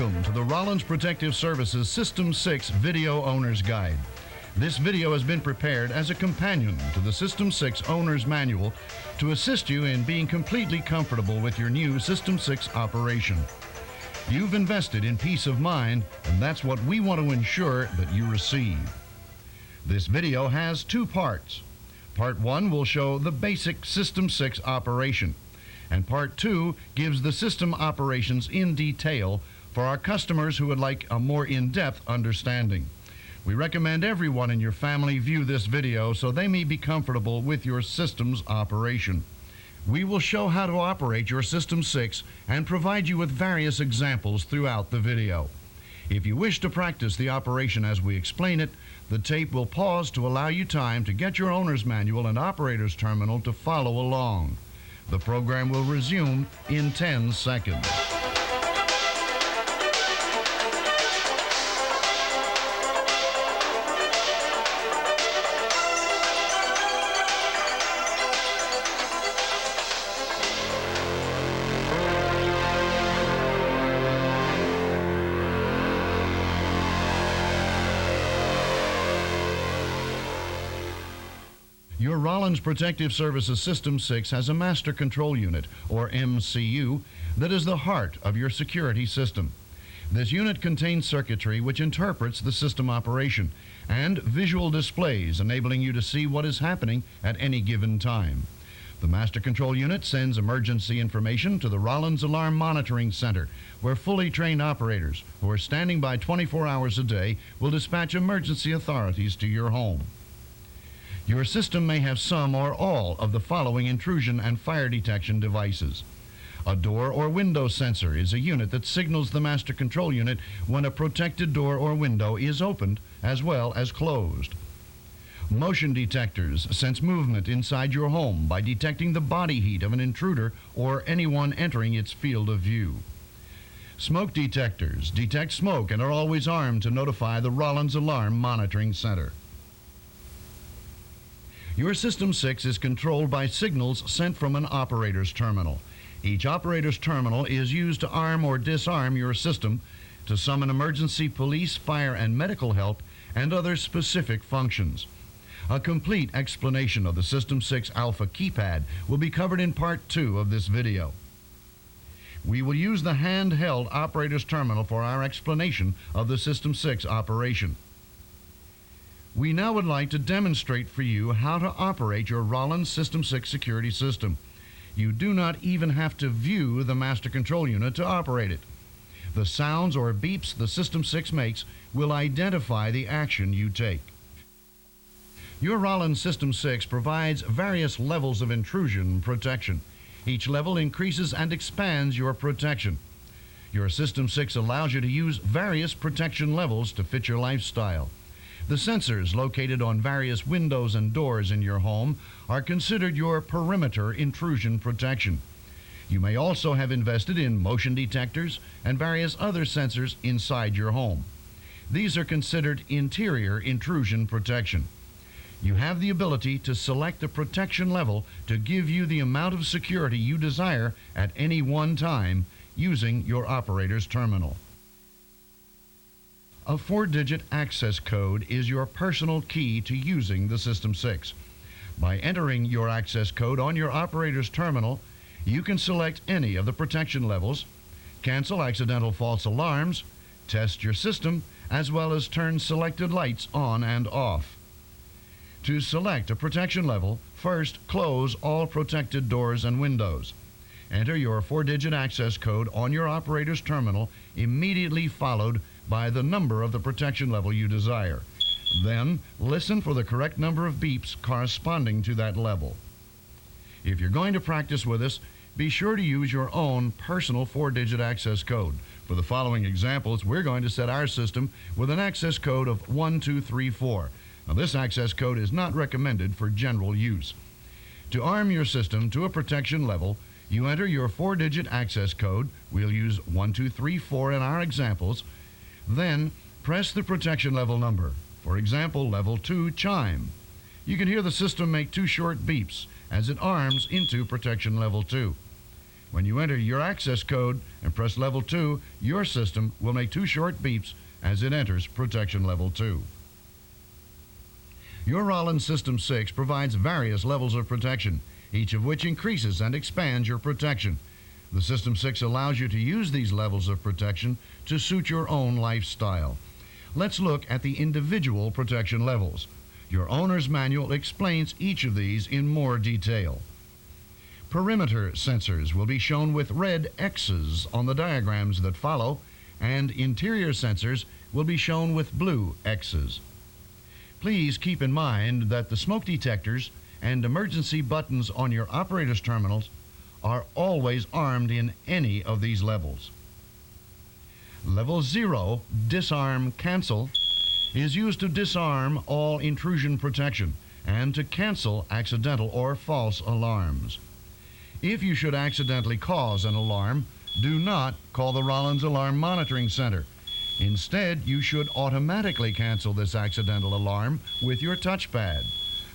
Welcome to the Rollins Protective Services System 6 Video Owner's Guide. This video has been prepared as a companion to the System 6 Owner's Manual to assist you in being completely comfortable with your new System 6 operation. You've invested in peace of mind, and that's what we want to ensure that you receive. This video has two parts. Part 1 will show the basic System 6 operation, and Part 2 gives the system operations in detail for our customers who would like a more in-depth understanding. We recommend everyone in your family view this video so they may be comfortable with your system's operation. We will show how to operate your System 6 and provide you with various examples throughout the video. If you wish to practice the operation as we explain it, the tape will pause to allow you time to get your owner's manual and operator's terminal to follow along. The program will resume in 10 seconds. Your Rollins Protective Services System 6 has a Master Control Unit, or MCU, that is the heart of your security system. This unit contains circuitry which interprets the system operation and visual displays enabling you to see what is happening at any given time. The Master Control Unit sends emergency information to the Rollins Alarm Monitoring Center, where fully trained operators who are standing by 24 hours a day will dispatch emergency authorities to your home. Your system may have some or all of the following intrusion and fire detection devices. A door or window sensor is a unit that signals the Master Control Unit when a protected door or window is opened as well as closed. Motion detectors sense movement inside your home by detecting the body heat of an intruder or anyone entering its field of view. Smoke detectors detect smoke and are always armed to notify the Rollins Alarm Monitoring Center. Your System 6 is controlled by signals sent from an operator's terminal. Each operator's terminal is used to arm or disarm your system, to summon emergency police, fire, and medical help, and other specific functions. A complete explanation of the System 6 Alpha keypad will be covered in Part 2 of this video. We will use the handheld operator's terminal for our explanation of the System 6 operation. We now would like to demonstrate for you how to operate your Rollins System 6 security system. You do not even have to view the Master Control Unit to operate it. The sounds or beeps the System 6 makes will identify the action you take. Your Rollins System 6 provides various levels of intrusion protection. Each level increases and expands your protection. Your System 6 allows you to use various protection levels to fit your lifestyle. The sensors located on various windows and doors in your home are considered your perimeter intrusion protection. You may also have invested in motion detectors and various other sensors inside your home. These are considered interior intrusion protection. You have the ability to select the protection level to give you the amount of security you desire at any one time using your operator's terminal. A 4-digit access code is your personal key to using the System 6. By entering your access code on your operator's terminal, you can select any of the protection levels, cancel accidental false alarms, test your system, as well as turn selected lights on and off. To select a protection level, first close all protected doors and windows. Enter your 4-digit access code on your operator's terminal, immediately followed by the number of the protection level you desire. Then, listen for the correct number of beeps corresponding to that level. If you're going to practice with us, be sure to use your own personal 4-digit access code. For the following examples, we're going to set our system with an access code of 1234. Now, this access code is not recommended for general use. To arm your system to a protection level, you enter your 4-digit access code. We'll use 1234 in our examples. Then press the protection level number. For example, level 2 chime. You can hear the system make 2 short beeps as it arms into protection level 2. When you enter your access code and press level 2, your system will make 2 short beeps as it enters protection level 2. Your Rollins System 6 provides various levels of protection, each of which increases and expands your protection. The System 6 allows you to use these levels of protection to suit your own lifestyle. Let's look at the individual protection levels. Your owner's manual explains each of these in more detail. Perimeter sensors will be shown with red X's on the diagrams that follow, and interior sensors will be shown with blue X's. Please keep in mind that the smoke detectors and emergency buttons on your operator's terminals are always armed in any of these levels. Level 0, Disarm Cancel, is used to disarm all intrusion protection and to cancel accidental or false alarms. If you should accidentally cause an alarm, do not call the Rollins Alarm Monitoring Center. Instead, you should automatically cancel this accidental alarm with your touchpad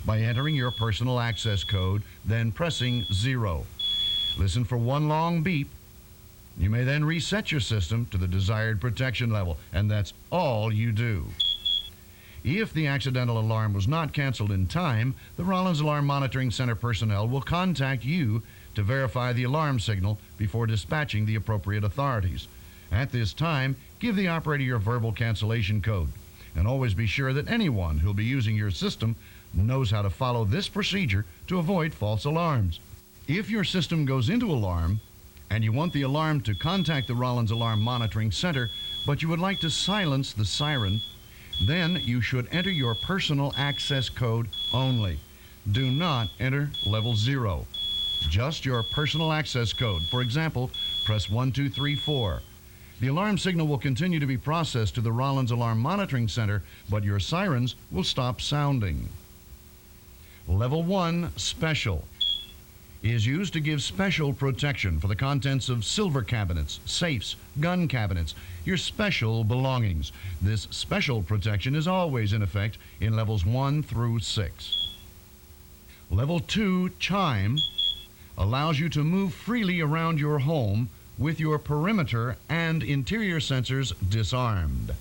by entering your personal access code, then pressing 0. Listen for one long beep. You may then reset your system to the desired protection level, and that's all you do. If the accidental alarm was not canceled in time, the Rollins Alarm Monitoring Center personnel will contact you to verify the alarm signal before dispatching the appropriate authorities. At this time, give the operator your verbal cancellation code, and always be sure that anyone who'll be using your system knows how to follow this procedure to avoid false alarms. If your system goes into alarm and you want the alarm to contact the Rollins Alarm Monitoring Center, but you would like to silence the siren, then you should enter your personal access code only. Do not enter level 0. Just your personal access code. For example, press 1, 2, 3, 4. The alarm signal will continue to be processed to the Rollins Alarm Monitoring Center, but your sirens will stop sounding. Level 1, Special, is used to give special protection for the contents of silver cabinets, safes, gun cabinets, your special belongings. This special protection is always in effect in levels 1 through 6. Level 2, Chime, allows you to move freely around your home with your perimeter and interior sensors disarmed.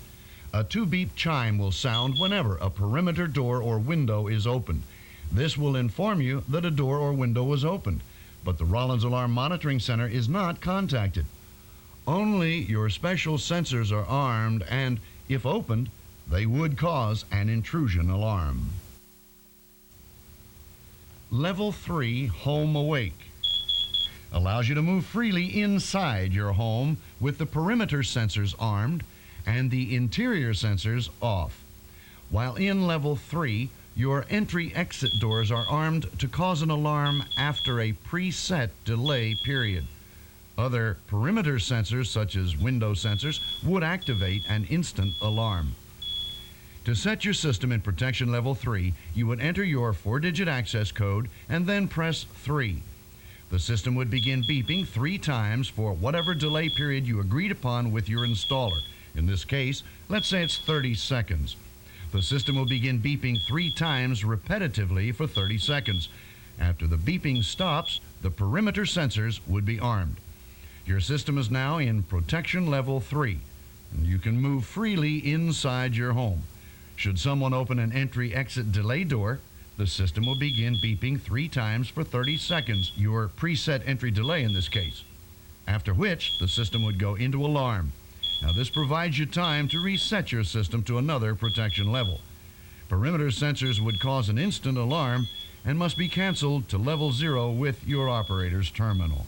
A 2-beep chime will sound whenever a perimeter door or window is opened. This will inform you that a door or window was opened, but the Rollins Alarm Monitoring Center is not contacted. Only your special sensors are armed, and if opened, they would cause an intrusion alarm. Level 3, Home Awake, allows you to move freely inside your home with the perimeter sensors armed and the interior sensors off. While in Level 3, your entry-exit doors are armed to cause an alarm after a preset delay period. Other perimeter sensors, such as window sensors, would activate an instant alarm. To set your system in Protection Level 3, you would enter your 4-digit access code and then press 3. The system would begin beeping 3 times for whatever delay period you agreed upon with your installer. In this case, let's say it's 30 seconds. The system will begin beeping 3 times repetitively for 30 seconds. After the beeping stops, the perimeter sensors would be armed. Your system is now in Protection Level 3, and you can move freely inside your home. Should someone open an entry-exit delay door, the system will begin beeping 3 times for 30 seconds, your preset entry delay in this case, after which the system would go into alarm. Now, this provides you time to reset your system to another protection level. Perimeter sensors would cause an instant alarm and must be canceled to Level 0 with your operator's terminal.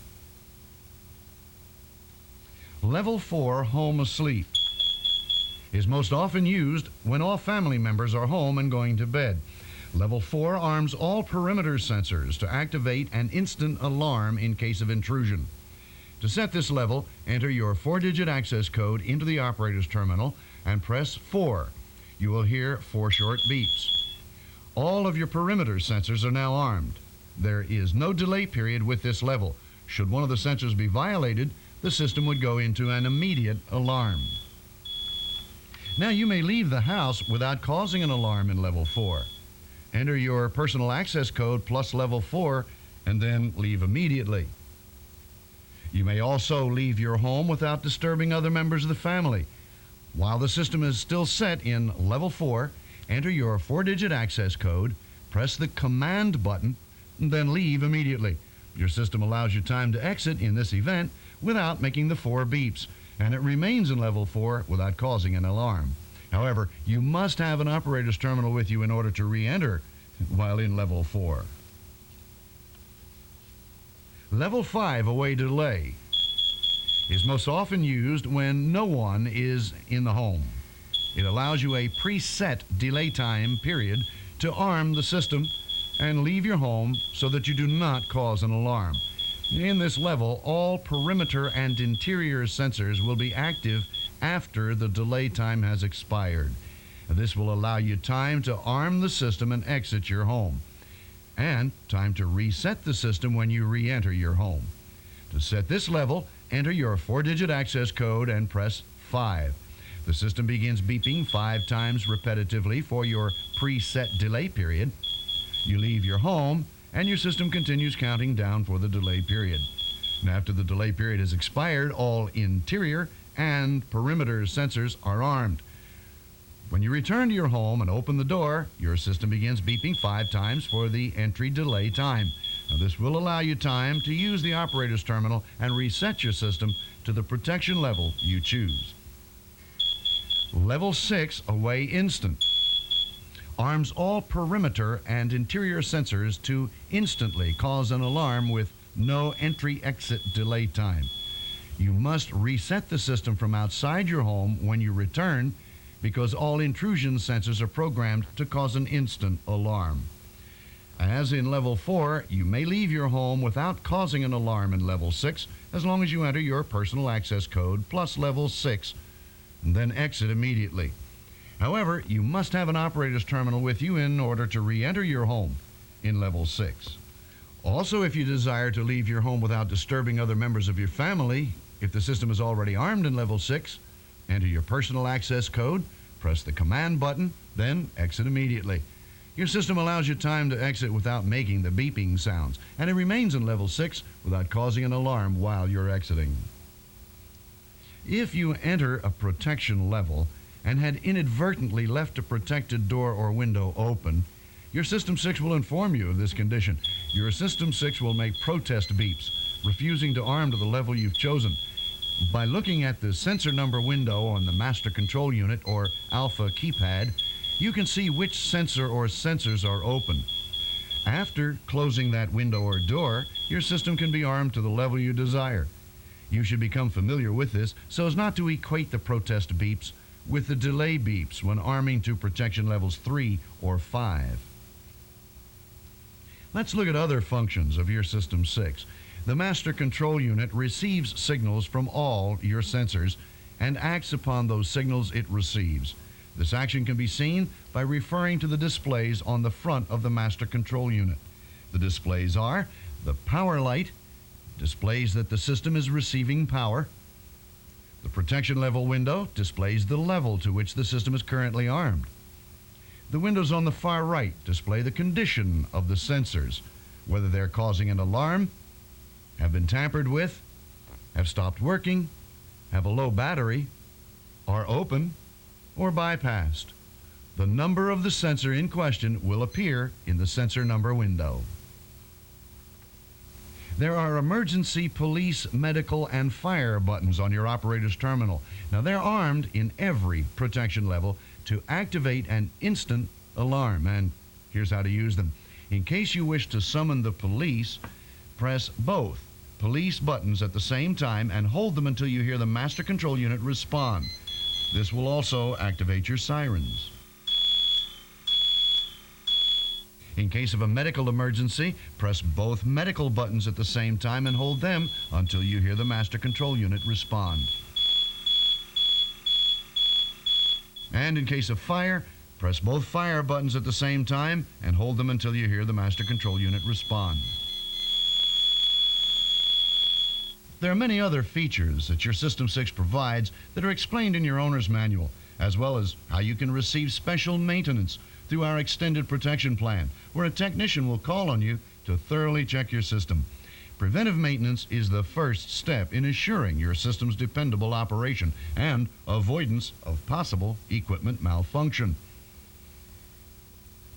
Level 4, Home Asleep, is most often used when all family members are home and going to bed. Level 4 arms all perimeter sensors to activate an instant alarm in case of intrusion. To set this level, enter your 4-digit access code into the operator's terminal and press 4. You will hear 4 short beeps. All of your perimeter sensors are now armed. There is no delay period with this level. Should one of the sensors be violated, the system would go into an immediate alarm. Now, you may leave the house without causing an alarm in Level 4. Enter your personal access code plus Level 4 and then leave immediately. You may also leave your home without disturbing other members of the family. While the system is still set in level 4, enter your 4-digit access code, press the command button, and then leave immediately. Your system allows you time to exit in this event without making the 4 beeps, and it remains in level 4 without causing an alarm. However, you must have an operator's terminal with you in order to re-enter while in level 4. Level 5 away delay is most often used when no one is in the home. It allows you a preset delay time period to arm the system and leave your home so that you do not cause an alarm. In this level, all perimeter and interior sensors will be active after the delay time has expired. This will allow you time to arm the system and exit your home, and time to reset the system when you re-enter your home. To set this level, enter your 4-digit access code and press 5. The system begins beeping 5 times repetitively for your preset delay period. You leave your home, and your system continues counting down for the delay period. And after the delay period has expired, all interior and perimeter sensors are armed. When you return to your home and open the door, your system begins beeping 5 times for the entry delay time. Now, this will allow you time to use the operator's terminal and reset your system to the protection level you choose. Level 6, Away Instant, arms all perimeter and interior sensors to instantly cause an alarm with no entry-exit delay time. You must reset the system from outside your home when you return, because all intrusion sensors are programmed to cause an instant alarm. As in level 4, you may leave your home without causing an alarm in level 6 as long as you enter your personal access code plus level 6 and then exit immediately. However, you must have an operator's terminal with you in order to re-enter your home in level 6. Also, if you desire to leave your home without disturbing other members of your family, if the system is already armed in level 6, enter your personal access code, press the command button, then exit immediately. Your system allows you time to exit without making the beeping sounds, and it remains in level 6 without causing an alarm while you're exiting. If you enter a protection level and had inadvertently left a protected door or window open, your System 6 will inform you of this condition. Your System 6 will make protest beeps, refusing to arm to the level you've chosen. By looking at the sensor number window on the master control unit or alpha keypad, you can see which sensor or sensors are open. After closing that window or door, your system can be armed to the level you desire. You should become familiar with this so as not to equate the protest beeps with the delay beeps when arming to protection levels 3 or 5. Let's look at other functions of your System 6. The master control unit receives signals from all your sensors and acts upon those signals it receives. This action can be seen by referring to the displays on the front of the master control unit. The displays are: the power light displays that the system is receiving power. The protection level window displays the level to which the system is currently armed. The windows on the far right display the condition of the sensors, whether they're causing an alarm, have been tampered with, have stopped working, have a low battery, are open, or bypassed. The number of the sensor in question will appear in the sensor number window. There are emergency, police, medical, and fire buttons on your operator's terminal. Now, they're armed in every protection level to activate an instant alarm, and here's how to use them. In case you wish to summon the police, press both police buttons at the same time and hold them until you hear the master control unit respond. This will also activate your sirens. In case of a medical emergency, press both medical buttons at the same time and hold them until you hear the master control unit respond. And in case of fire, press both fire buttons at the same time and hold them until you hear the master control unit respond. There are many other features that your System 6 provides that are explained in your owner's manual, as well as how you can receive special maintenance through our extended protection plan, where a technician will call on you to thoroughly check your system. Preventive maintenance is the first step in assuring your system's dependable operation and avoidance of possible equipment malfunction.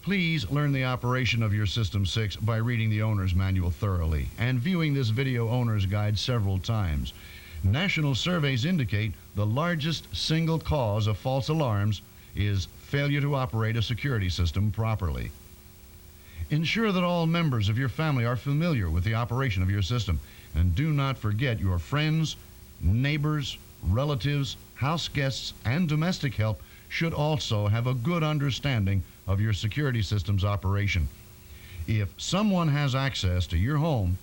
Please learn the operation of your System 6 by reading the owner's manual thoroughly and viewing this video owner's guide several times. National surveys indicate the largest single cause of false alarms is failure to operate a security system properly. Ensure that all members of your family are familiar with the operation of your system, and do not forget your friends, neighbors, relatives, house guests, and domestic help should also have a good understanding of your security system's operation. If someone has access to your home,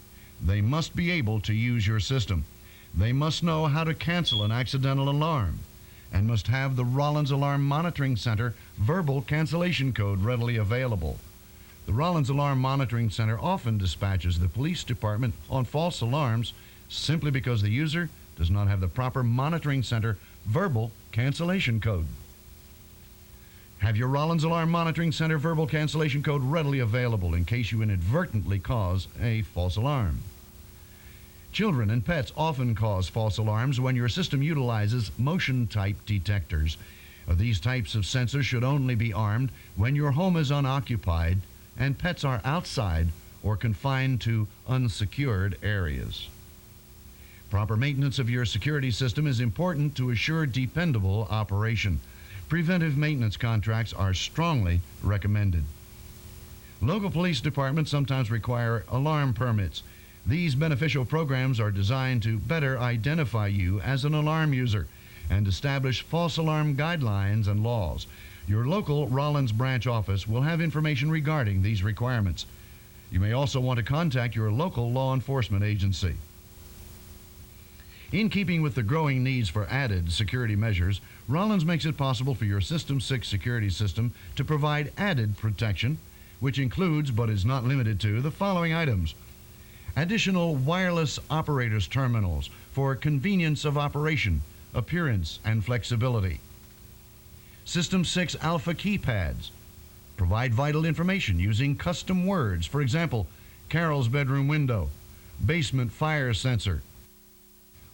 they must be able to use your system. They must know how to cancel an accidental alarm and must have the Rollins Alarm Monitoring Center verbal cancellation code readily available. The Rollins Alarm Monitoring Center often dispatches the police department on false alarms simply because the user does not have the proper monitoring center verbal cancellation code. Have your Rollins Alarm Monitoring Center verbal cancellation code readily available in case you inadvertently cause a false alarm. Children and pets often cause false alarms when your system utilizes motion type detectors. These types of sensors should only be armed when your home is unoccupied and pets are outside or confined to unsecured areas. Proper maintenance of your security system is important to assure dependable operation. Preventive maintenance contracts are strongly recommended. Local police departments sometimes require alarm permits. These beneficial programs are designed to better identify you as an alarm user and establish false alarm guidelines and laws. Your local Rollins branch office will have information regarding these requirements. You may also want to contact your local law enforcement agency. In keeping with the growing needs for added security measures, Rollins makes it possible for your System 6 security system to provide added protection, which includes but is not limited to the following items: additional wireless operators terminals for convenience of operation, appearance, and flexibility. System 6 Alpha keypads provide vital information using custom words. For example, Carol's bedroom window, basement fire sensor.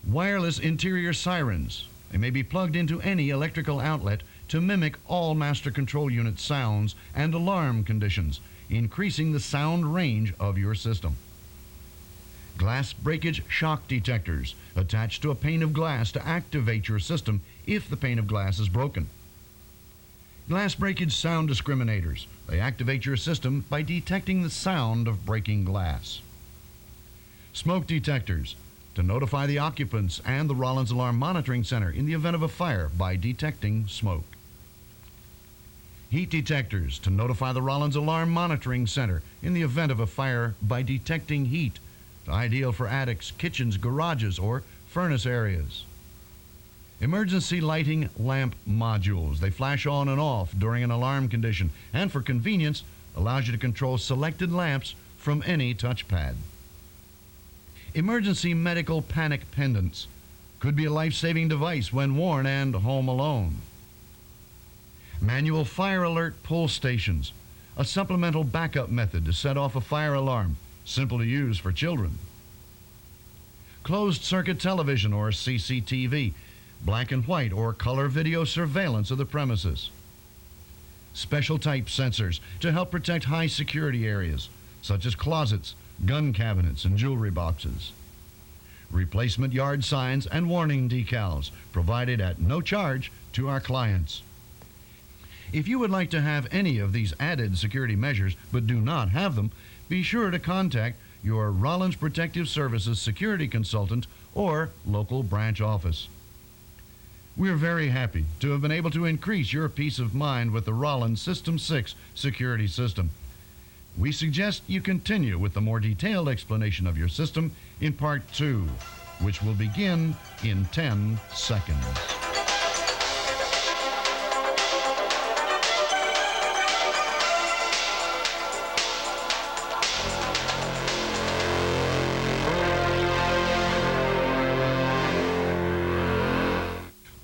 Wireless interior sirens. They may be plugged into any electrical outlet to mimic all master control unit sounds and alarm conditions, increasing the sound range of your system. Glass breakage shock detectors attached to a pane of glass to activate your system if the pane of glass is broken. Glass breakage sound discriminators. They activate your system by detecting the sound of breaking glass. Smoke detectors to notify the occupants and the Rollins Alarm Monitoring Center in the event of a fire by detecting smoke. Heat detectors to notify the Rollins Alarm Monitoring Center in the event of a fire by detecting heat, ideal for attics, kitchens, garages, or furnace areas. Emergency lighting lamp modules. They flash on and off during an alarm condition and for convenience allows you to control selected lamps from any touchpad. Emergency medical panic pendants. Could be a life-saving device when worn and home alone. Manual fire alert pull stations. A supplemental backup method to set off a fire alarm. Simple to use for children. Closed circuit television or CCTV. Black and white or color video surveillance of the premises. Special type sensors to help protect high security areas, such as closets, gun cabinets, and jewelry boxes. Replacement yard signs and warning decals provided at no charge to our clients. If you would like to have any of these added security measures but do not have them, be sure to contact your Rollins Protective Services security consultant or local branch office. We're very happy to have been able to increase your peace of mind with the Rollins System 6 security system. We suggest you continue with the more detailed explanation of your system in Part 2, which will begin in 10 seconds.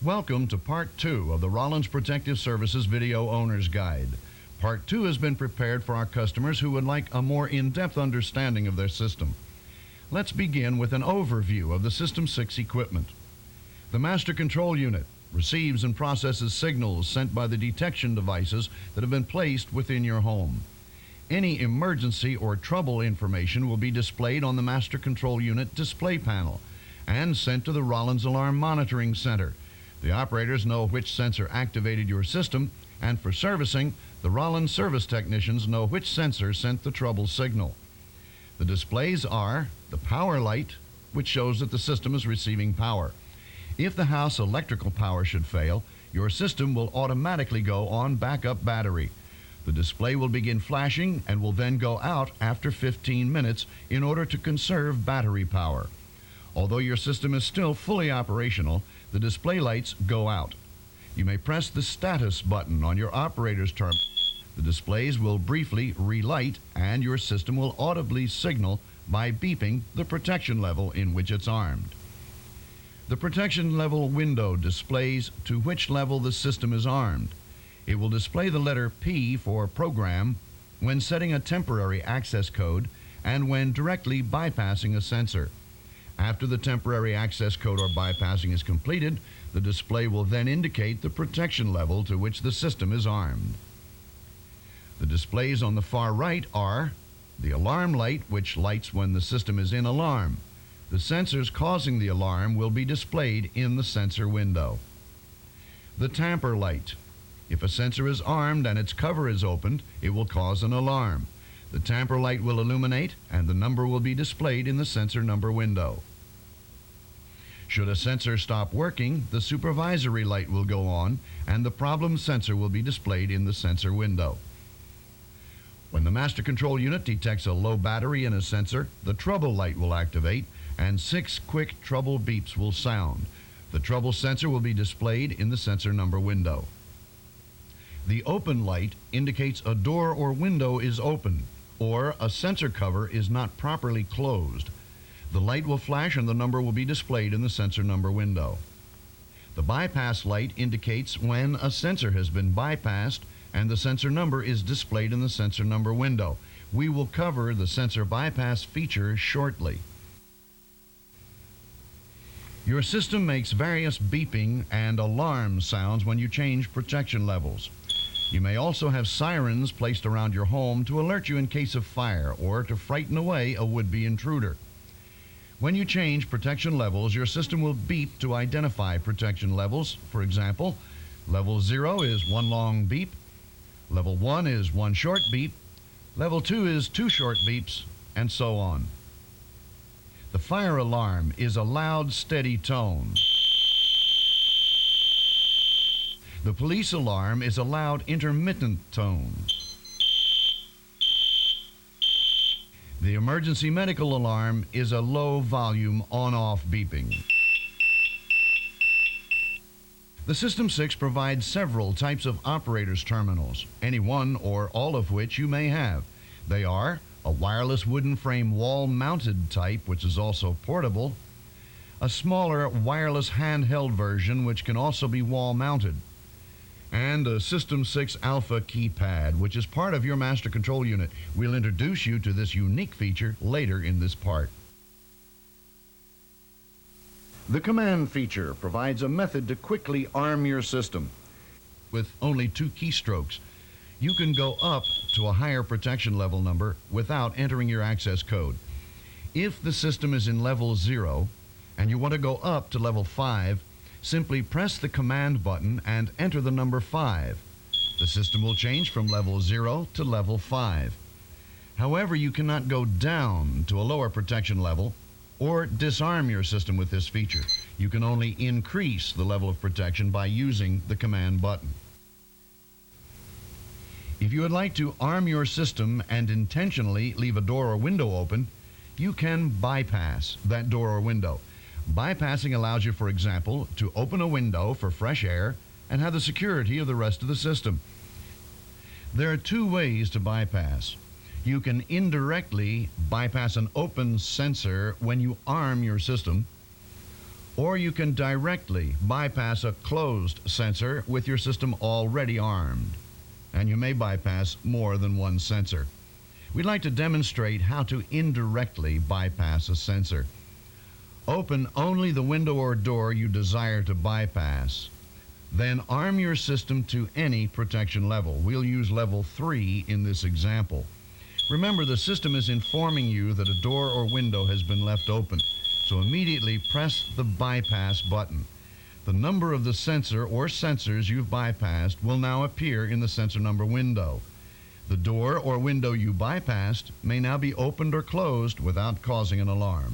Welcome to Part 2 of the Rollins Protective Services Video Owner's Guide. Part 2 has been prepared for our customers who would like a more in-depth understanding of their system. Let's begin with an overview of the System 6 equipment. The Master Control Unit receives and processes signals sent by the detection devices that have been placed within your home. Any emergency or trouble information will be displayed on the Master Control Unit display panel and sent to the Rollins Alarm Monitoring Center. The operators know which sensor activated your system, and for servicing, the Rollins service technicians know which sensor sent the trouble signal. The displays are the power light, which shows that the system is receiving power. If the house electrical power should fail, your system will automatically go on backup battery. The display will begin flashing and will then go out after 15 minutes in order to conserve battery power. Although your system is still fully operational, the display lights go out. You may press the status button on your operator's terminal. The displays will briefly relight and your system will audibly signal by beeping the protection level in which it's armed. The protection level window displays to which level the system is armed. It will display the letter P for program when setting a temporary access code and when directly bypassing a sensor. After the temporary access code or bypassing is completed, the display will then indicate the protection level to which the system is armed. The displays on the far right are the alarm light, which lights when the system is in alarm. The sensors causing the alarm will be displayed in the sensor window. The tamper light. If a sensor is armed and its cover is opened, it will cause an alarm. The tamper light will illuminate and the number will be displayed in the sensor number window. Should a sensor stop working, the supervisory light will go on and the problem sensor will be displayed in the sensor window. When the Master Control Unit detects a low battery in a sensor, the trouble light will activate and 6 quick trouble beeps will sound. The trouble sensor will be displayed in the sensor number window. The open light indicates a door or window is open or a sensor cover is not properly closed. The light will flash and the number will be displayed in the sensor number window. The bypass light indicates when a sensor has been bypassed and the sensor number is displayed in the sensor number window. We will cover the sensor bypass feature shortly. Your system makes various beeping and alarm sounds when you change protection levels. You may also have sirens placed around your home to alert you in case of fire or to frighten away a would-be intruder. When you change protection levels, your system will beep to identify protection levels. For example, level 0 is 1 long beep, level 1 is 1 short beep, level 2 is 2 short beeps, and so on. The fire alarm is a loud, steady tone. The police alarm is a loud, intermittent tone. The emergency medical alarm is a low volume on-off beeping. The System 6 provides several types of operators terminals, any one or all of which you may have. They are a wireless wooden frame wall-mounted type, which is also portable, a smaller wireless handheld version, which can also be wall-mounted, and a System 6 Alpha keypad, which is part of your Master Control Unit. We'll introduce you to this unique feature later in this part. The command feature provides a method to quickly arm your system. With only 2 keystrokes, you can go up to a higher protection level number without entering your access code. If the system is in level 0 and you want to go up to level 5, simply press the command button and enter the number 5. The system will change from level 0 to level 5. However, you cannot go down to a lower protection level or disarm your system with this feature. You can only increase the level of protection by using the command button. If you would like to arm your system and intentionally leave a door or window open, you can bypass that door or window. Bypassing allows you, for example, to open a window for fresh air and have the security of the rest of the system. There are 2 ways to bypass. You can indirectly bypass an open sensor when you arm your system, or you can directly bypass a closed sensor with your system already armed. And you may bypass more than one sensor. We'd like to demonstrate how to indirectly bypass a sensor. Open only the window or door you desire to bypass. Then arm your system to any protection level. We'll use level 3 in this example. Remember, the system is informing you that a door or window has been left open, so immediately press the bypass button. The number of the sensor or sensors you've bypassed will now appear in the sensor number window. The door or window you bypassed may now be opened or closed without causing an alarm.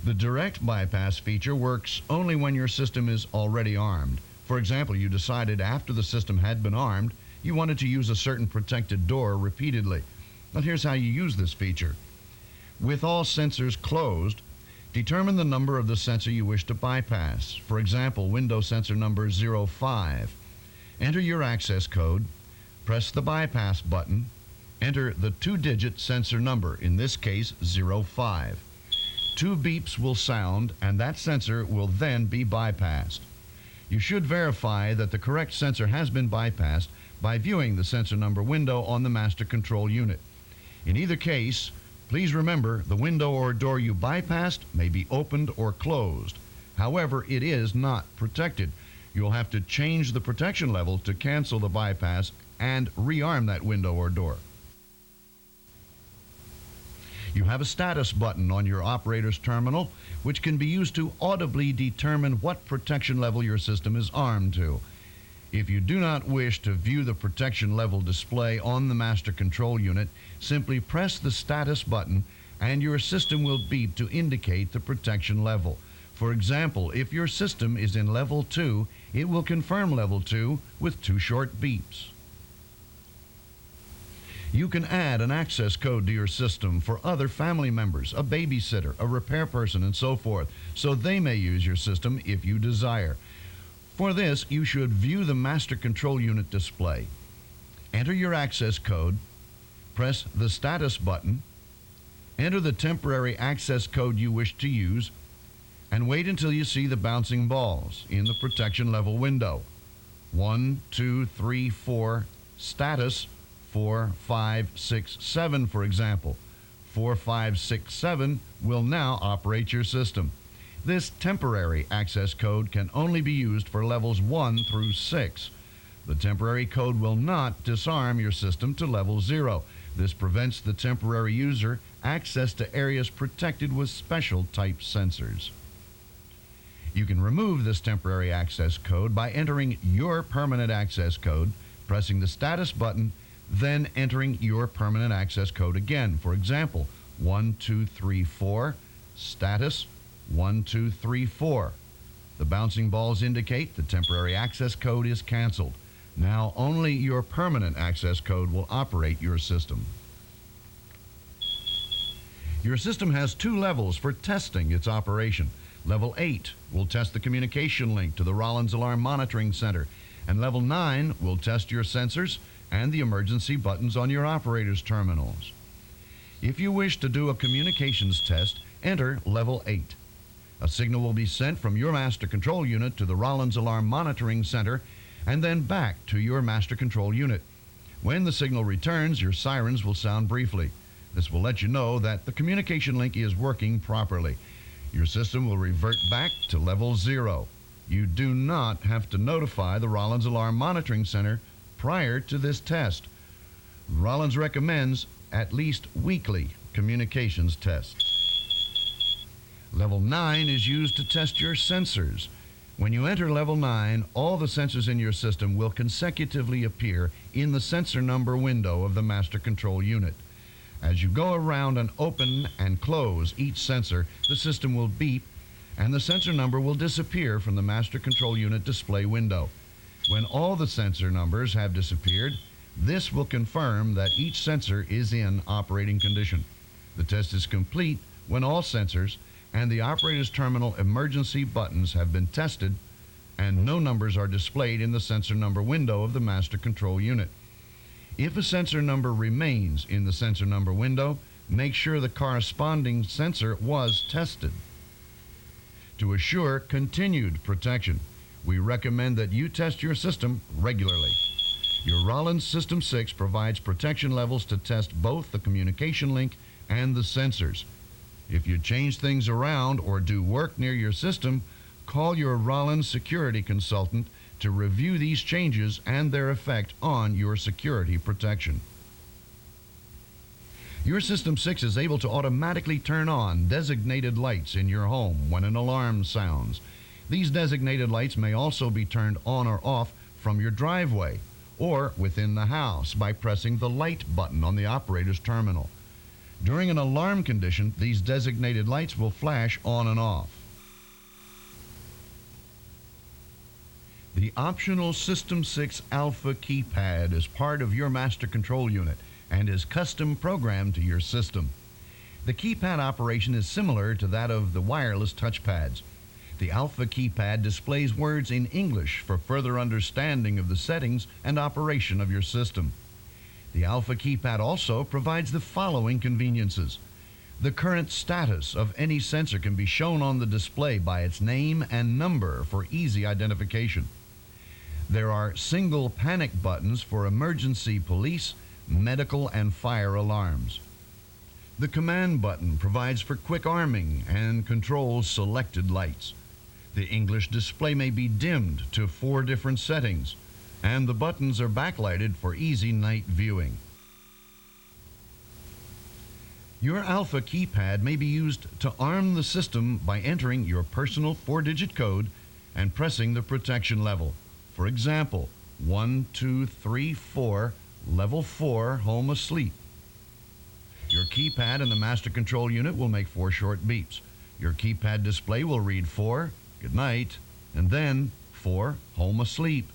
The direct bypass feature works only when your system is already armed. For example, you decided after the system had been armed, you wanted to use a certain protected door repeatedly. Now here's how you use this feature. With all sensors closed, determine the number of the sensor you wish to bypass. For example, window sensor number 05. Enter your access code, press the bypass button, enter the 2-digit sensor number, in this case 05. 2 beeps will sound, and that sensor will then be bypassed. You should verify that the correct sensor has been bypassed by viewing the sensor number window on the master control unit. In either case, please remember the window or door you bypassed may be opened or closed. However, it is not protected. You'll have to change the protection level to cancel the bypass and rearm that window or door. You have a status button on your operator's terminal, which can be used to audibly determine what protection level your system is armed to. If you do not wish to view the protection level display on the master control unit, simply press the status button and your system will beep to indicate the protection level. For example, if your system is in level 2, it will confirm level 2 with 2 short beeps. You can add an access code to your system for other family members, a babysitter, a repair person, and so forth, so they may use your system if you desire. For this, you should view the master control unit display. Enter your access code, press the status button, enter the temporary access code you wish to use, and wait until you see the bouncing balls in the protection level window. 1, 2, 3, 4, status 4, 5, 6, 7, for example. 4, 5, 6, 7 will now operate your system. This temporary access code can only be used for levels 1 through 6. The temporary code will not disarm your system to level 0. This prevents the temporary user access to areas protected with special type sensors. You can remove this temporary access code by entering your permanent access code, pressing the status button, then entering your permanent access code again. For example, 1, 2, 3, 4, status 1, 2, 3, 4. The bouncing balls indicate the temporary access code is canceled. Now only your permanent access code will operate your system. Your system has 2 levels for testing its operation. Level 8 will test the communication link to the Rollins Alarm Monitoring Center, and Level 9 will test your sensors and the emergency buttons on your operator's terminals. If you wish to do a communications test, enter Level 8. A signal will be sent from your master control unit to the Rollins Alarm Monitoring Center and then back to your master control unit. When the signal returns, your sirens will sound briefly. This will let you know that the communication link is working properly. Your system will revert back to level 0. You do not have to notify the Rollins Alarm Monitoring Center prior to this test. Rollins recommends at least weekly communications tests. Level 9 is used to test your sensors. When you enter Level 9, all the sensors in your system will consecutively appear in the sensor number window of the master control unit. As you go around and open and close each sensor, the system will beep and the sensor number will disappear from the master control unit display window. When all the sensor numbers have disappeared, this will confirm that each sensor is in operating condition. The test is complete when all sensors and the operator's terminal emergency buttons have been tested and no numbers are displayed in the sensor number window of the master control unit. If a sensor number remains in the sensor number window, make sure the corresponding sensor was tested. To assure continued protection, we recommend that you test your system regularly. Your Rollins System 6 provides protection levels to test both the communication link and the sensors. If you change things around or do work near your system, call your Rollins security consultant to review these changes and their effect on your security protection. Your System 6 is able to automatically turn on designated lights in your home when an alarm sounds. These designated lights may also be turned on or off from your driveway or within the house by pressing the light button on the operator's terminal. During an alarm condition, these designated lights will flash on and off. The optional System 6 Alpha keypad is part of your master control unit and is custom programmed to your system. The keypad operation is similar to that of the wireless touchpads. The Alpha keypad displays words in English for further understanding of the settings and operation of your system. The Alpha keypad also provides the following conveniences. The current status of any sensor can be shown on the display by its name and number for easy identification. There are single panic buttons for emergency police, medical, and fire alarms. The command button provides for quick arming and controls selected lights. The English display may be dimmed to 4 different settings, and the buttons are backlighted for easy night viewing. Your Alpha keypad may be used to arm the system by entering your personal 4-digit code and pressing the protection level. For example, 1, 2, 3, 4, level 4, home asleep. Your keypad and the master control unit will make 4 short beeps. Your keypad display will read 4, good night, and then 4, home asleep.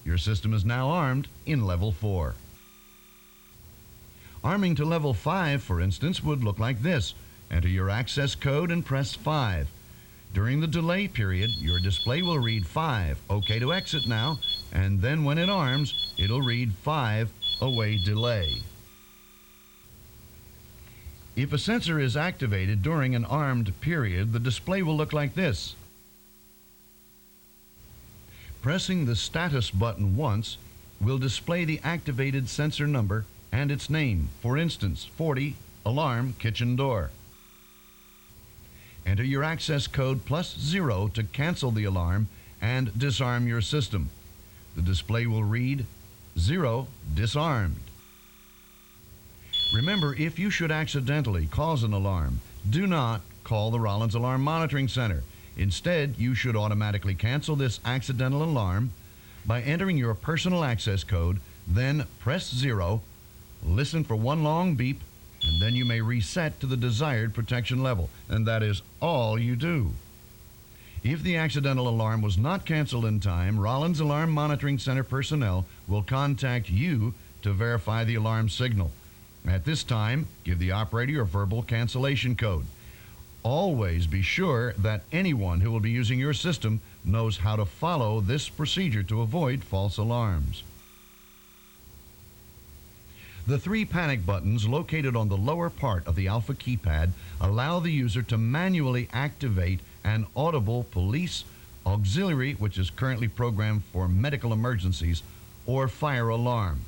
Your system is now armed in level 4. Arming to level 5, for instance, would look like this. Enter your access code and press 5. During the delay period, your display will read 5, OK to exit now, and then when it arms, it'll read 5, away delay. If a sensor is activated during an armed period, the display will look like this. Pressing the status button once will display the activated sensor number and its name. For instance, 40, alarm, kitchen door. Enter your access code +0 to cancel the alarm and disarm your system. The display will read 0, disarmed. Remember, if you should accidentally cause an alarm, do not call the Rollins Alarm Monitoring Center. Instead, you should automatically cancel this accidental alarm by entering your personal access code, then press 0, listen for 1 long beep, and then you may reset to the desired protection level, and that is all you do. If the accidental alarm was not canceled in time, Rollins Alarm Monitoring Center personnel will contact you to verify the alarm signal. At this time, give the operator your verbal cancellation code. Always be sure that anyone who will be using your system knows how to follow this procedure to avoid false alarms. The 3 panic buttons located on the lower part of the Alpha keypad allow the user to manually activate an audible police, auxiliary, which is currently programmed for medical emergencies, or fire alarm.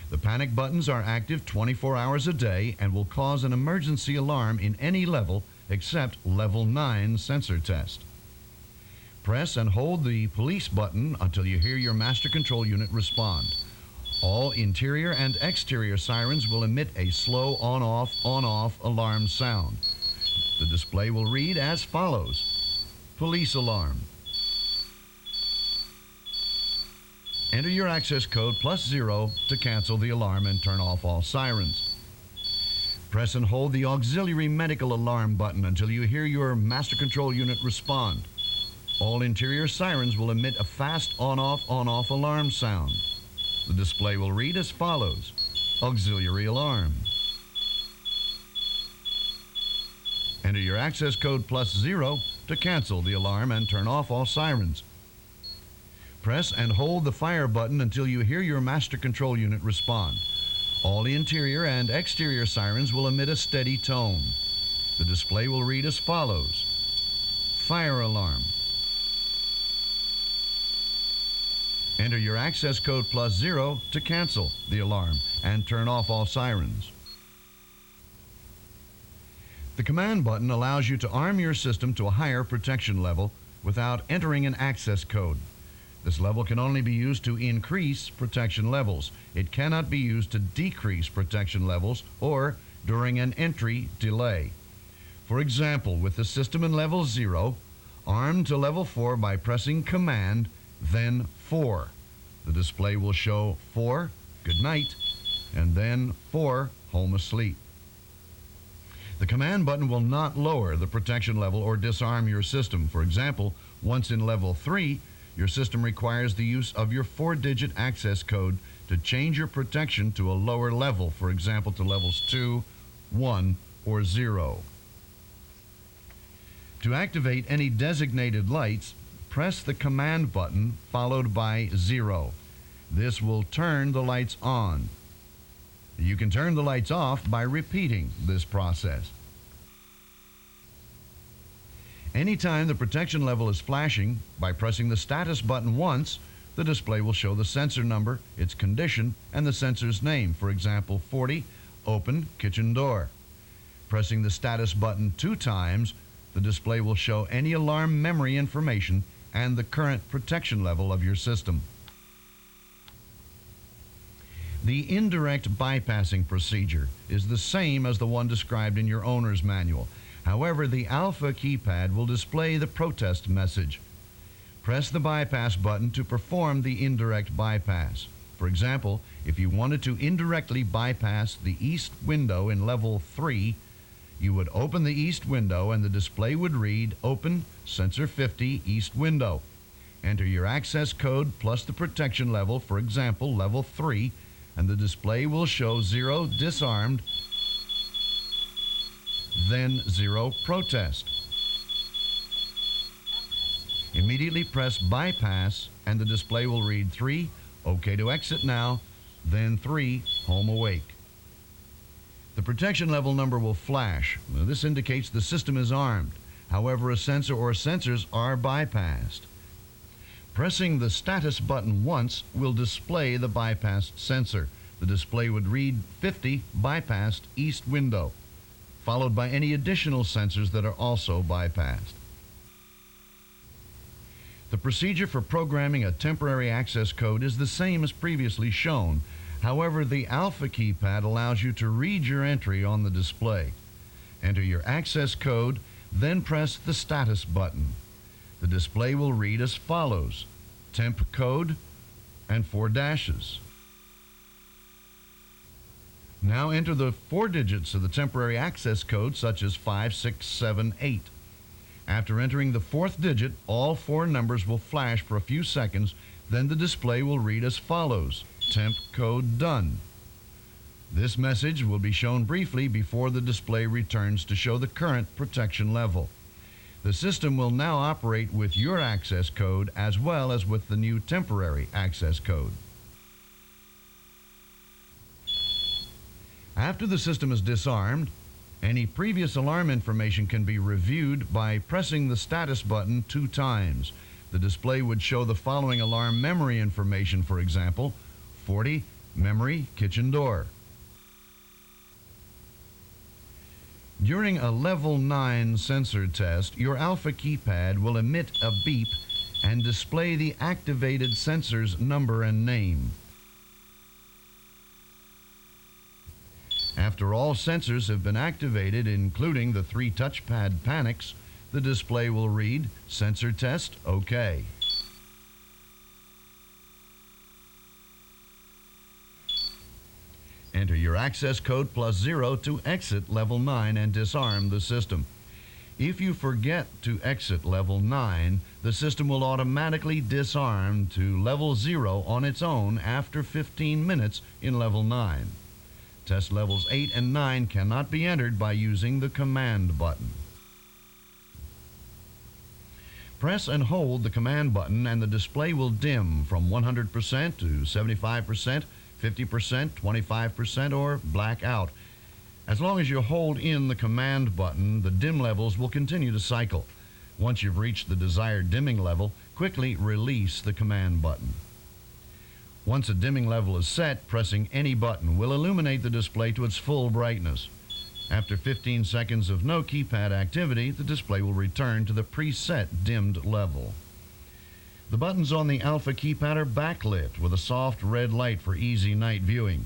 The panic buttons are active 24 hours a day and will cause an emergency alarm in any level except level 9 sensor test. Press and hold the police button until you hear your master control unit respond. All interior and exterior sirens will emit a slow on-off alarm sound. The display will read as follows. Police alarm. Enter your access code +0 to cancel the alarm and turn off all sirens. Press and hold the auxiliary medical alarm button until you hear your master control unit respond. All interior sirens will emit a fast on-off alarm sound. The display will read as follows. Auxiliary alarm. Enter your access code +0 to cancel the alarm and turn off all sirens. Press and hold the fire button until you hear your master control unit respond. All interior and exterior sirens will emit a steady tone. The display will read as follows. Fire alarm. Enter your access code +0 to cancel the alarm and turn off all sirens. The command button allows you to arm your system to a higher protection level without entering an access code. This level can only be used to increase protection levels. It cannot be used to decrease protection levels or during an entry delay. For example, with the system in level 0, arm to level 4 by pressing Command, then 4. The display will show 4, good night, and then 4, home asleep. The command button will not lower the protection level or disarm your system. For example, once in level 3, your system requires the use of your 4-digit access code to change your protection to a lower level, for example, to levels 2, 1, or 0. To activate any designated lights, press the command button followed by 0. This will turn the lights on. You can turn the lights off by repeating this process. Anytime the protection level is flashing, by pressing the status button once, the display will show the sensor number, its condition, and the sensor's name. For example, 40, open kitchen door. Pressing the status button 2 times, the display will show any alarm memory information and the current protection level of your system. The indirect bypassing procedure is the same as the one described in your owner's manual. However, the alpha keypad will display the protest message. Press the bypass button to perform the indirect bypass. For example, if you wanted to indirectly bypass the east window in level 3, you would open the east window and the display would read, Open Sensor 50 East Window. Enter your access code plus the protection level, for example, level 3, and the display will show 0 disarmed, then 0 protest. Immediately press bypass and the display will read 3, OK to exit now, then 3, home awake. The protection level number will flash. Now, this indicates the system is armed. However, a sensor or sensors are bypassed. Pressing the status button once will display the bypassed sensor. The display would read 50 bypassed east window, followed by any additional sensors that are also bypassed. The procedure for programming a temporary access code is the same as previously shown. However, the alpha keypad allows you to read your entry on the display. Enter your access code, then press the status button. The display will read as follows: temp code and 4 dashes. Now enter the 4 digits of the temporary access code, such as 5, 6, 7, 8. After entering the 4th digit, all 4 numbers will flash for a few seconds, then the display will read as follows: temp code done. This message will be shown briefly before the display returns to show the current protection level. The system will now operate with your access code as well as with the new temporary access code. After the system is disarmed, any previous alarm information can be reviewed by pressing the status button 2 times. The display would show the following alarm memory information, for example, 40, memory, kitchen door. During a level 9 sensor test, your alpha keypad will emit a beep and display the activated sensor's number and name. After all sensors have been activated, including the 3 touchpad panics, the display will read, Sensor test, OK. Enter your access code +0 to exit level 9 and disarm the system. If you forget to exit level 9, the system will automatically disarm to level 0 on its own after 15 minutes in level 9. Test levels 8 and 9 cannot be entered by using the command button. Press and hold the command button and the display will dim from 100% to 75%, 50%, 25%, or black out. As long as you hold in the command button, the dim levels will continue to cycle. Once you've reached the desired dimming level, quickly release the command button. Once a dimming level is set, pressing any button will illuminate the display to its full brightness. After 15 seconds of no keypad activity, the display will return to the preset dimmed level. The buttons on the Alpha keypad are backlit with a soft red light for easy night viewing.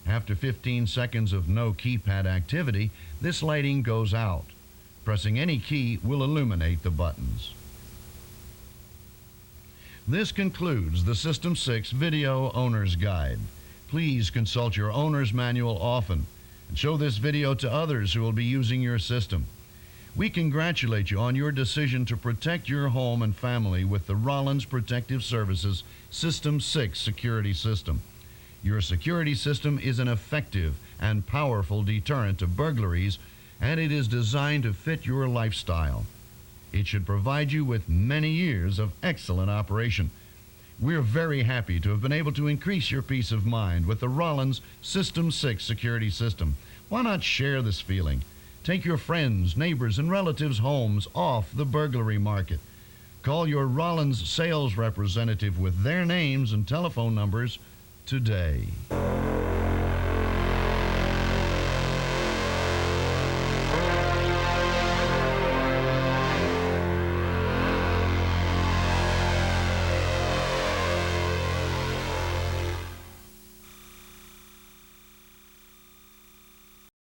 After 15 seconds of no keypad activity, this lighting goes out. Pressing any key will illuminate the buttons. This concludes the System 6 Video Owner's Guide. Please consult your owner's manual often and show this video to others who will be using your system. We congratulate you on your decision to protect your home and family with the Rollins Protective Services System 6 security system. Your security system is an effective and powerful deterrent to burglaries, and it is designed to fit your lifestyle. It should provide you with many years of excellent operation. We're very happy to have been able to increase your peace of mind with the Rollins System 6 security system. Why not share this feeling? Take your friends, neighbors, and relatives' homes off the burglary market. Call your Rollins sales representative with their names and telephone numbers today.